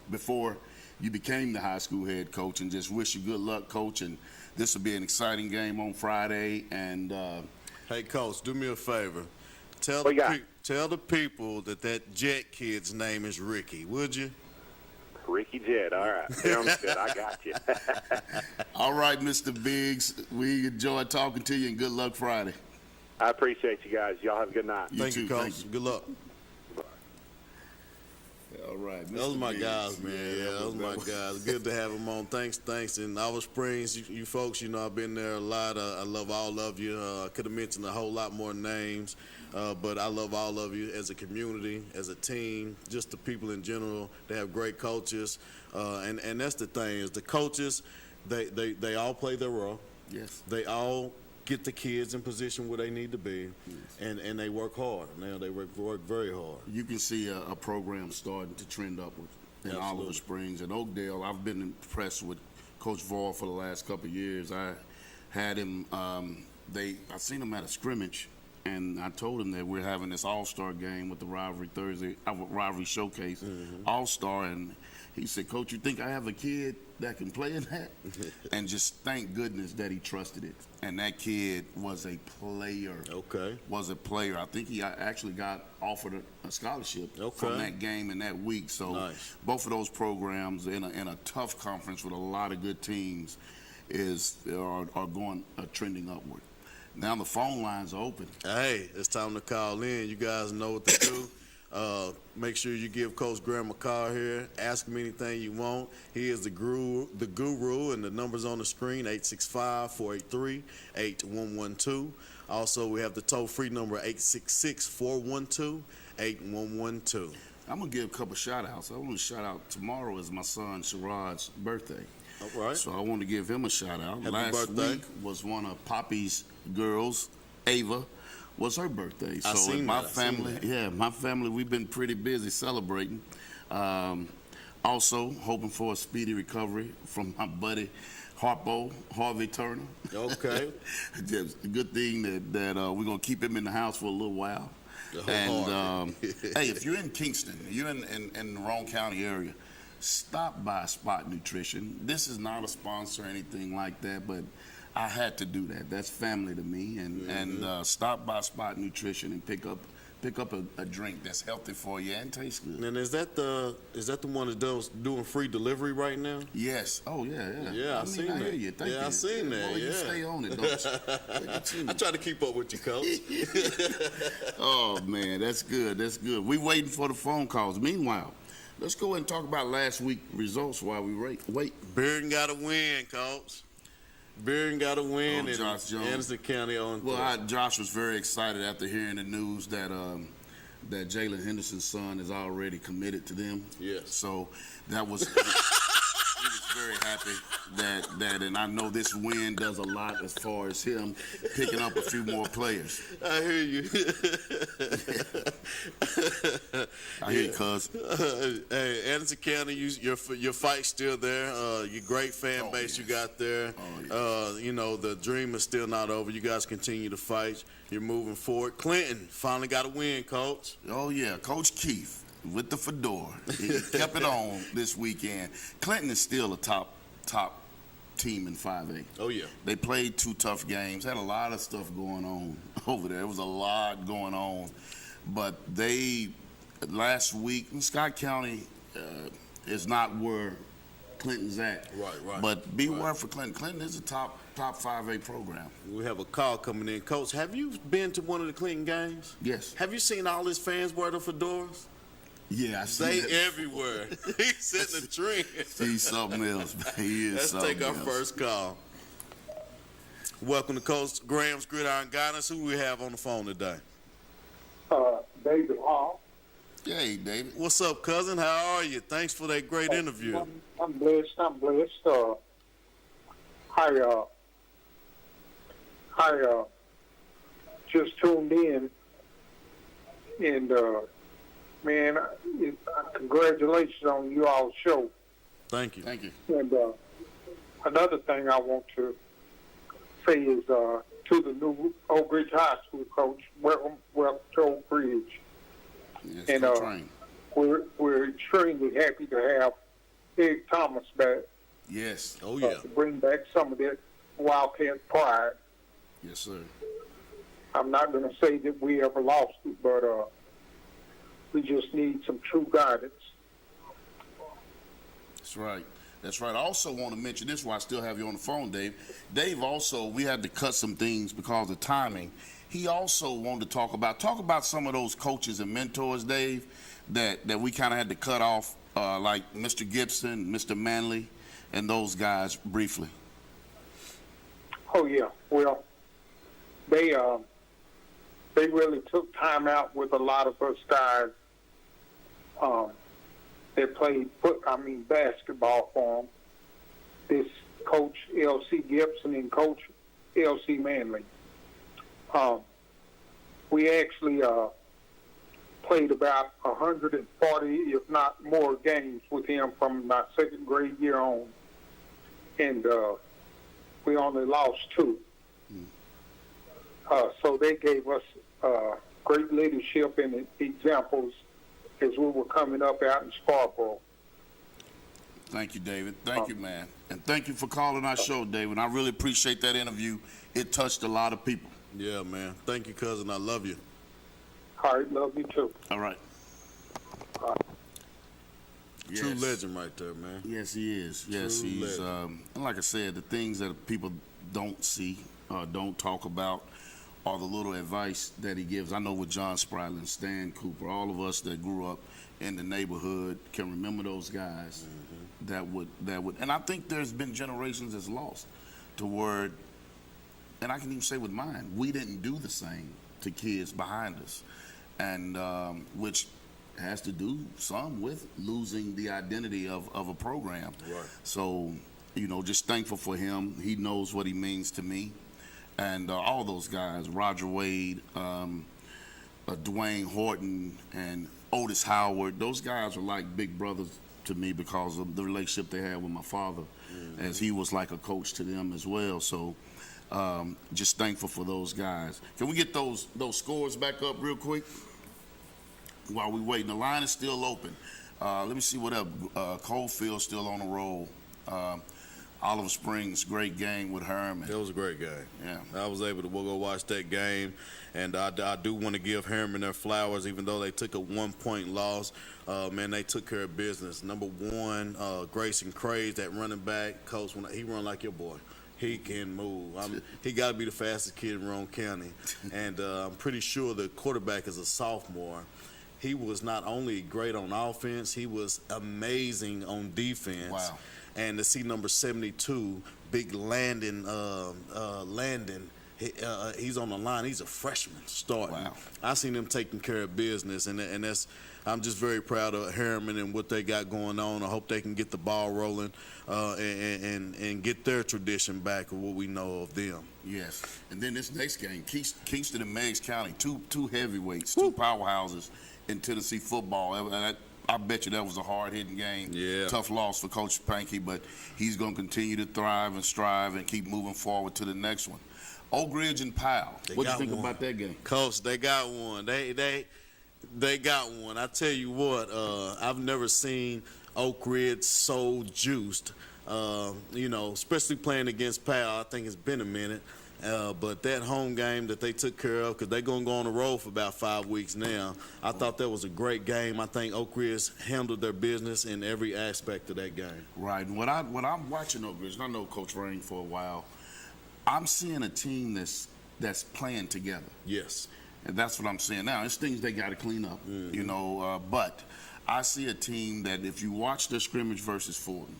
before you became the high school head coach, and just wish you good luck, Coach. And this will be an exciting game on Friday. And hey, Coach, do me a favor. Tell the people that Jet kid's name is Ricky, would you? Ricky Jet, all right. Sounds good. I got you. All right, Mr. Biggs. We enjoyed talking to you, and good luck Friday. I appreciate you guys. Y'all have a good night. Thank you, Coach. Good luck. All right. Those are my guys, man. Yeah, those are my guys. Good to have them on. Thanks. And Oliver Springs, you folks, I've been there a lot. I love all of you. I could have mentioned a whole lot more names, but I love all of you as a community, as a team, just the people in general. They have great coaches, and that's the thing is the coaches, they all play their role. Yes. They all get the kids in position where they need to be, yes. and they work hard. Now they work very hard. You can see a program starting to trend upward in Absolutely. Oliver Springs and Oakdale. I've been impressed with Coach Vaughn for the last couple of years. I had him. I seen him at a scrimmage, and I told him that we're having this All-Star game with the Rivalry Showcase All-Star, and he said, "Coach, you think I have a kid that can play in that?" And just thank goodness that he trusted it. And that kid was a player. Okay. Was a player. I think he actually got offered a scholarship from that game in that week. So nice. Both of those programs in a tough conference with a lot of good teams are going trending upward. Now the phone lines are open. Hey, it's time to call in. You guys know what to do. Make sure you give Coach Graham a call here. Ask him anything you want. He is the guru, and the number's on the screen, 865-483-8112. Also, we have the toll-free number, 866-412-8112. I'm going to give a couple shout-outs. I want to shout out tomorrow is my son Sherrod's birthday. All right. So I want to give him a shout-out. Happy Last birthday. week was one of Poppy's girls, Ava, was her birthday. So my family, we've been pretty busy celebrating. Also hoping for a speedy recovery from my buddy Harvey Turner. Okay. Just a good thing that we're gonna keep him in the house for a little while. And hey, if you're in Kingston, you're in the Roane County area, stop by Spot Nutrition. This is not a sponsor or anything like that, but I had to do that. That's family to me. And stop by Spot Nutrition and pick up pick up a drink that's healthy for you and tastes good. And is that the one that's doing free delivery right now? Yes. Oh yeah. Yeah, I seen that. hear you. Thank you. I seen that. Boy, yeah. You stay on it, don't you? I try to keep up with you, Coach. Oh man, that's good. That's good. We waiting for the phone calls. Meanwhile, let's go ahead and talk about last week's results while we wait. Bearden got to win, Coach. Bearden got to win in Josh Jones. Anderson County on. Well, Josh was very excited after hearing the news that that Jalen Henderson's son is already committed to them. Yes. So that was. He was very happy that, and I know this win does a lot as far as him picking up a few more players. I hear you. I hear you, cuz. Hey, Anderson County, your fight's still there. Your great fan base you got there. You know, the dream is still not over. You guys continue to fight. You're moving forward. Clinton finally got a win, Coach. Oh, yeah. Coach Keith with the fedora. He kept it on this weekend. Clinton is still a top team in 5A. Oh, yeah. They played 2 tough games, had a lot of stuff going on over there. There was a lot going on. But last week, Scott County is not where Clinton's at. Right. But beware for Clinton. Clinton is a top 5A program. We have a call coming in. Coach, have you been to one of the Clinton games? Yes. Have you seen all his fans wear the fedoras? Yeah, I see They that. everywhere. He's setting the trend. He's something else. He is Let's something take our else. first call. Welcome to Coach Graham's Gridiron Guidance. Who we have on the phone today? David Hall. Hey, David. What's up, cousin? How are you? Thanks for that great interview. I'm blessed. I just tuned in, and man, congratulations on you all's show. Thank you. Thank you. And another thing I want to say is to the new Oak Ridge High School coach, welcome to Oak Ridge. Yes, And we're extremely happy to have Ed Thomas back. Yes. Oh, yeah. To bring back some of that Wildcat pride. Yes, sir. I'm not going to say that we ever lost it, but we just need some true guidance. That's right. That's right. I also want to mention this while I still have you on the phone, Dave. Dave also, we had to cut some things because of timing. He also wanted to talk about some of those coaches and mentors, Dave, that we kind of had to cut off, like Mr. Gibson, Mr. Manley, and those guys briefly. Oh yeah, well, they really took time out with a lot of us guys that played basketball for them. This coach L.C. Gibson and coach L.C. Manley. We actually played about 140, if not more, games with him from my 2nd grade year on, and we only lost 2. So they gave us great leadership and examples as we were coming up out in Scarborough. Thank you, David. Thank you, man. And thank you for calling our show, David. I really appreciate that interview. It touched a lot of people. Yeah, man. Thank you, cousin. I love you. All right, love you too. All right. Yes. True legend right there, man. Yes, he is. Yes, True he's. legend. And like I said, the things that people don't see, don't talk about, are the little advice that he gives. I know with John Spryland, Stan Cooper, all of us that grew up in the neighborhood can remember those guys that would, and I think there's been generations that's lost to where, and I can even say with mine, we didn't do the same to kids behind us, and which has to do some with losing the identity of a program. Right. So, just thankful for him. He knows what he means to me. And all those guys, Roger Wade, Dwayne Horton, and Otis Howard, those guys are like big brothers to me because of the relationship they had with my father, as he was like a coach to them as well. So just thankful for those guys. Can we get those scores back up real quick while we waiting? The line is still open. Let me see what up. Colefield's still on the roll. Olive Springs, great game with Herman. It was a great game. Yeah. I was able to go watch that game, and I do want to give Herman their flowers, even though they took a 1-point loss. Man, they took care of business. Number one, Grayson Craze, that running back, coach, when he run like your boy. He can move. He got to be the fastest kid in Roane County. And I'm pretty sure the quarterback is a sophomore. He was not only great on offense, he was amazing on defense. Wow. And to see number 72, Big Landon, he's on the line. He's a freshman starting. Wow. I seen him taking care of business, and that's. I'm just very proud of Harriman and what they got going on. I hope they can get the ball rolling and get their tradition back of what we know of them. Yes. And then this next game, Kingston and Meigs County, two heavyweights, two powerhouses in Tennessee football. I bet you that was a hard-hitting game. Yeah. Tough loss for Coach Pankey, but he's going to continue to thrive and strive and keep moving forward to the next one. Oak Ridge and Powell. What do you think about that game? Coach, they got one. They got one. I tell you what, I've never seen Oak Ridge so juiced, especially playing against Powell. I think it's been a minute. But that home game that they took care of, because they're going to go on the road for about 5 weeks now, I thought that was a great game. I think Oak Ridge handled their business in every aspect of that game. Right. And when I'm watching Oak Ridge, and I know Coach Rain for a while, I'm seeing a team that's playing together. Yes. And that's what I'm saying now. It's things they got to clean up, but I see a team that if you watch their scrimmage versus Fulton,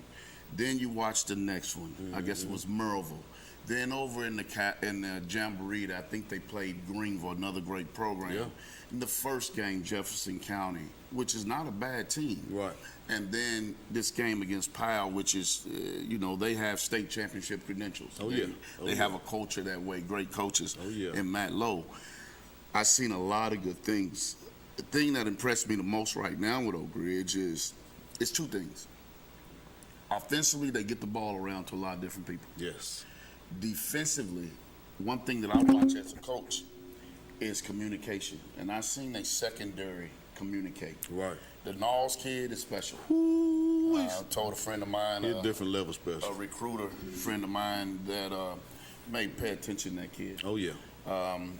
then you watch the next one. I guess it was Merville. Then over in the Jamboree, I think they played Greenville, another great program. Yeah. In the first game, Jefferson County, which is not a bad team. Right. And then this game against Powell, which is, they have state championship credentials. They have a culture that way, great coaches. And Matt Lowe. I've seen a lot of good things. The thing that impressed me the most right now with Oak Ridge is two things. Offensively, they get the ball around to a lot of different people. Yes. Defensively, one thing that I watch as a coach is communication. And I've seen a secondary communicate. Right. The Knowles kid is special. I told a friend of mine. He's a different level special. A recruiter friend of mine that may pay attention to that kid. Oh, yeah.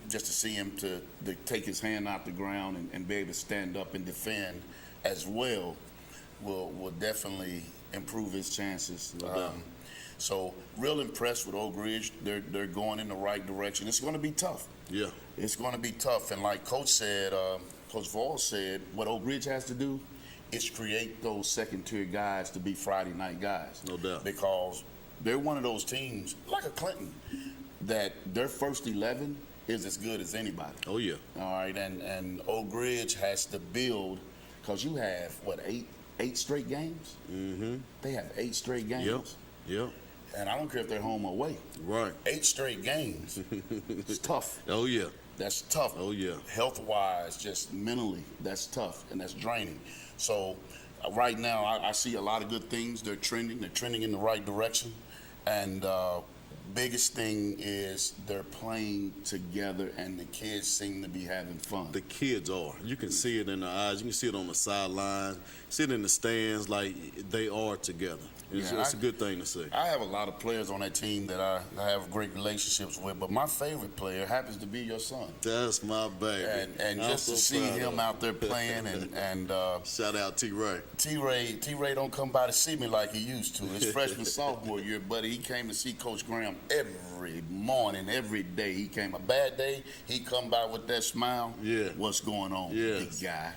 Just to see him to take his hand out the ground and be able to stand up and defend as well will definitely improve his chances. So real impressed with Oak Ridge. They're going in the right direction. It's going to be tough. Yeah. It's going to be tough. And like Coach said, Coach Voss said, what Oak Ridge has to do is create those second-tier guys to be Friday night guys. No doubt. Because they're one of those teams, like a Clinton, that their first 11 is as good as anybody. Oh, yeah. All right, and Oak Ridge has to build, because you have, eight straight games? Mm-hmm. They have 8 straight games. Yep. And I don't care if they're home or away. Right. 8 straight games. It's tough. Oh, yeah. That's tough. Oh, yeah. Health-wise, just mentally, that's tough, and that's draining. So right now, I see a lot of good things. They're trending in the right direction. And biggest thing is they're playing together, and the kids seem to be having fun. The kids are. You can see it in their eyes. You can see it on the sidelines. See it in the stands, like they are together. It's a good thing to see. I have a lot of players on that team that I have great relationships with, but my favorite player happens to be your son. That's my baby. And just to see him out there playing and shout out T-Ray. T-Ray don't come by to see me like he used to. His freshman, sophomore year, buddy, he came to see Coach Graham every morning, every day. He came a bad day, he come by with that smile. Yeah. What's going on, big guy?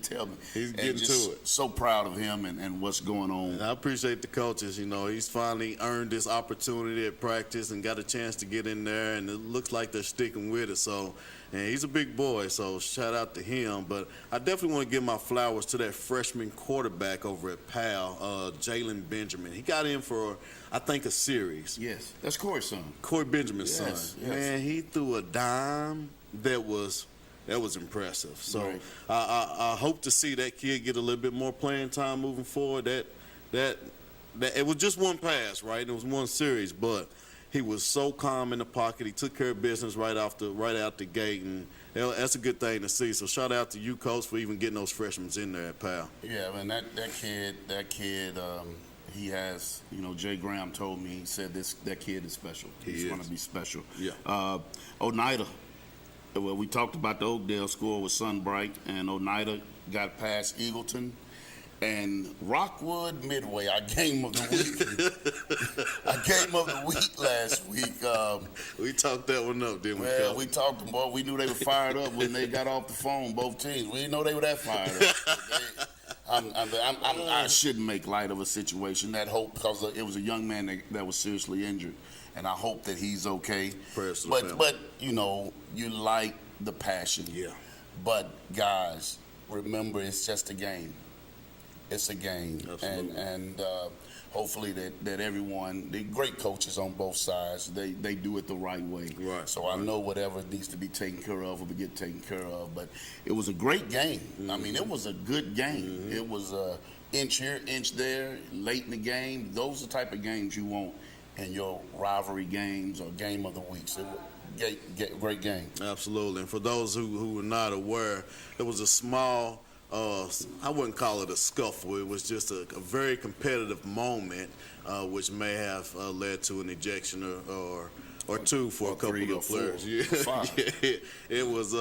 Tell me. He's getting to it. So proud of him and what's going on. And I appreciate the coaches. He's finally earned this opportunity at practice and got a chance to get in there, and it looks like they're sticking with it. So, and he's a big boy, so shout out to him. But I definitely want to give my flowers to that freshman quarterback over at Powell, Jalen Benjamin. He got in for, I think, a series. Yes, that's Corey's son. Corey Benjamin's son. Yes. Man, he threw a dime that was impressive. So right. I hope to see that kid get a little bit more playing time moving forward. That it was just one pass, right? It was one series, but he was so calm in the pocket. He took care of business right out the gate, and that's a good thing to see. So shout out to you, Coach, for even getting those freshmen in there at Powell. Yeah, man, that kid, he has, Jay Graham told me, he said that kid is special. He's going to be special. Yeah. Oneida, well, we talked about the Oakdale score with Sunbright, and Oneida got past Eagleton. And Rockwood Midway, our game of the week. Our game of the week last week. We talked that one up, didn't we? Well, we talked them, boy. We knew they were fired up when they got off the phone, both teams. We didn't know they were that fired up. I shouldn't make light of a situation. That hope, because it was a young man that was seriously injured, and I hope that he's okay. Prayers to the family. But you like the passion. Yeah. But guys, remember, it's just a game. It's a game. Absolutely. And hopefully that everyone, the great coaches on both sides, they do it the right way. Right. So I know whatever needs to be taken care of will get taken care of. But it was a great game. Mm-hmm. I mean, it was a good game. Mm-hmm. It was inch here, inch there, late in the game. Those are the type of games you want in your rivalry games or game of the weeks. It was great game. Absolutely. And for those who are not aware, it was a small, I wouldn't call it a scuffle. It was just a very competitive moment, which may have led to an ejection or two for a couple of players. Yeah. It was,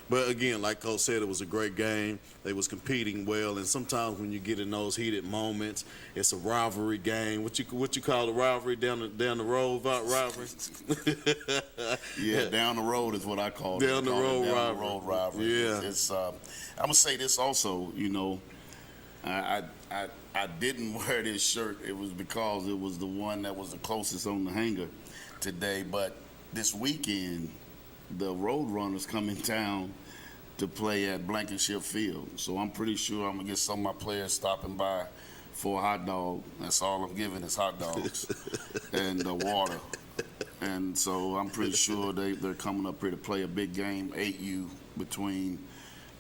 but again, like Coach said, it was a great game. They was competing well, and sometimes when you get in those heated moments, it's a rivalry game. What you call a rivalry down the road rivalry? Yeah, down the road is what I call it. Down the road rivalry. Yeah, it's. I'm gonna say this also. I didn't wear this shirt. It was because it was the one that was the closest on the hanger today. But this weekend, the Roadrunners come in town to play at Blankenship Field. So I'm pretty sure I'm gonna get some of my players stopping by for a hot dog. That's all I'm giving is hot dogs and water. And so I'm pretty sure they're coming up here to play a big game, 8U, between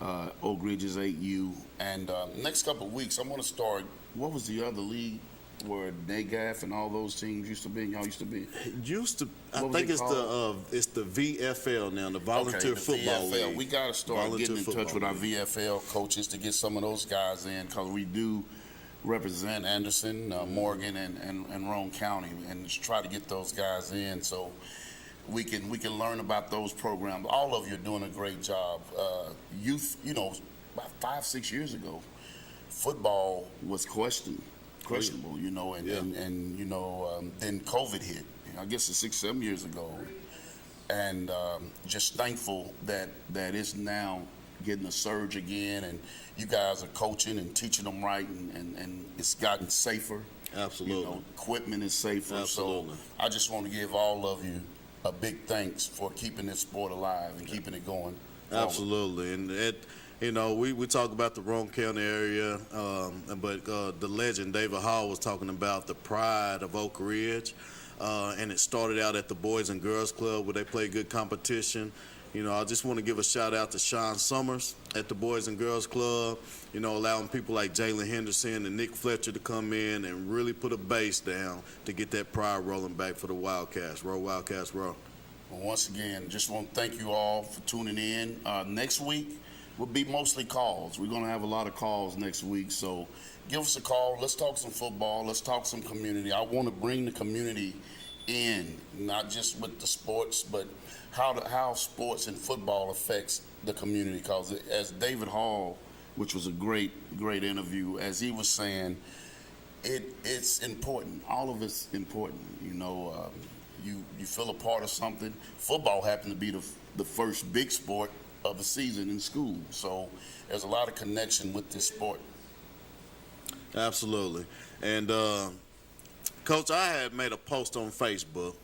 Oak Ridge's 8U. And next couple of weeks, I'm going to start, what was the other league where NAGAF and all those teams used to be? Y'all used to be? I think it's the VFL now, the Volunteer Football VFL. League. We got to start getting in touch with our VFL coaches to get some of those guys in, because we do represent Anderson, Morgan, and Roane County, and just try to get those guys in so we can learn about those programs. All of you are doing a great job. Youth, about 5-6 years ago, football was questionable, and then COVID hit. I guess it's 6-7 years ago, and just thankful that it's now getting a surge again, and you guys are coaching and teaching them right, and it's gotten safer. Absolutely. Equipment is safer. Absolutely. So I just want to give all of you a big thanks for keeping this sport alive and keeping it going forward. Absolutely. And we talk about the Roane County area, but the legend David Hall was talking about the pride of Oak Ridge, and it started out at the Boys and Girls Club where they play good competition. I just want to give a shout out to Sean Summers at the Boys and Girls Club, allowing people like Jalen Henderson and Nick Fletcher to come in and really put a base down to get that pride rolling back for the Wildcats. Roll, Wildcats, roll. Well, once again, just want to thank you all for tuning in. Next week will be mostly calls. We're going to have a lot of calls next week, so give us a call. Let's talk some football. Let's talk some community. I want to bring the community in, not just with the sports, but how sports and football affects the community. Because as David Hall, which was a great interview, as he was saying, it's important. All of it's important. You feel a part of something. Football happened to be the first big sport of the season in school, so there's a lot of connection with this sport. Absolutely. And Coach, I had made a post on Facebook,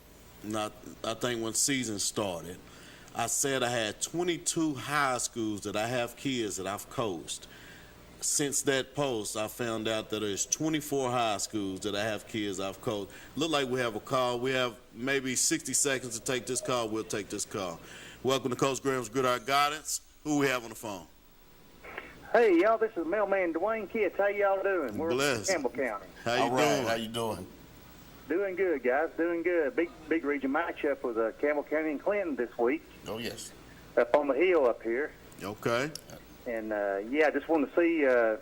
and I think when season started, I said I had 22 high schools that I have kids that I've coached. Since that post, I found out that there's 24 high schools that I have kids I've coached. Look like we have a call. We have maybe 60 seconds to take this call. We'll take this call. Welcome to Coach Graham's Gridiron Guidance. Who we have on the phone? Hey, y'all, this is Mailman Dwayne Kitts. How y'all doing? We're Blessed. in Campbell County. How you doing? How you doing? Doing good, guys. Doing good. Big region matchup with Campbell County and Clinton this week. Oh, yes. Up on the hill up here. Okay. And, I just want to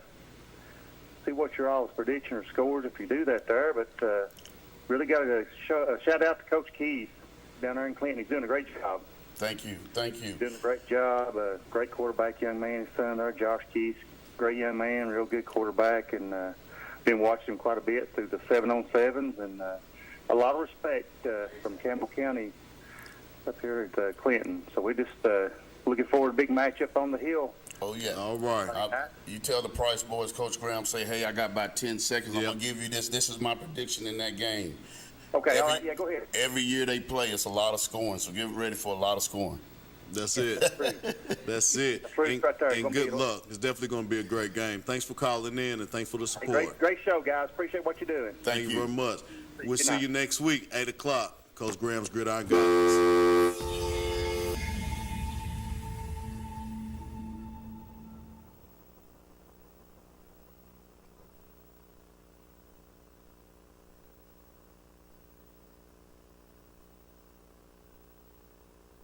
see what your all's prediction or scores if you do that there. But really got to shout out to Coach Keys down there in Clinton. He's doing a great job. Thank you. Doing a great job. Great quarterback, young man. His son there, Josh Keys, great young man, real good quarterback, and been watching him quite a bit through the 7-on-7s, and a lot of respect from Campbell County up here at Clinton. So we just looking forward to a big matchup on the hill. Oh, yeah. All right. You tell the Price boys, Coach Graham, say, hey, I got about 10 seconds. I'm going to give you this. This is my prediction in that game. Okay, all right. Yeah, go ahead. Every year they play, it's a lot of scoring, so get ready for a lot of scoring. That's it. That's it. And, right there. And good luck. It's definitely going to be a great game. Thanks for calling in, and thanks for the support. Great show, guys. Appreciate what you're doing. Thank you very much. We'll see you next week, 8 o'clock. Coach Graham's Gridiron Guidance.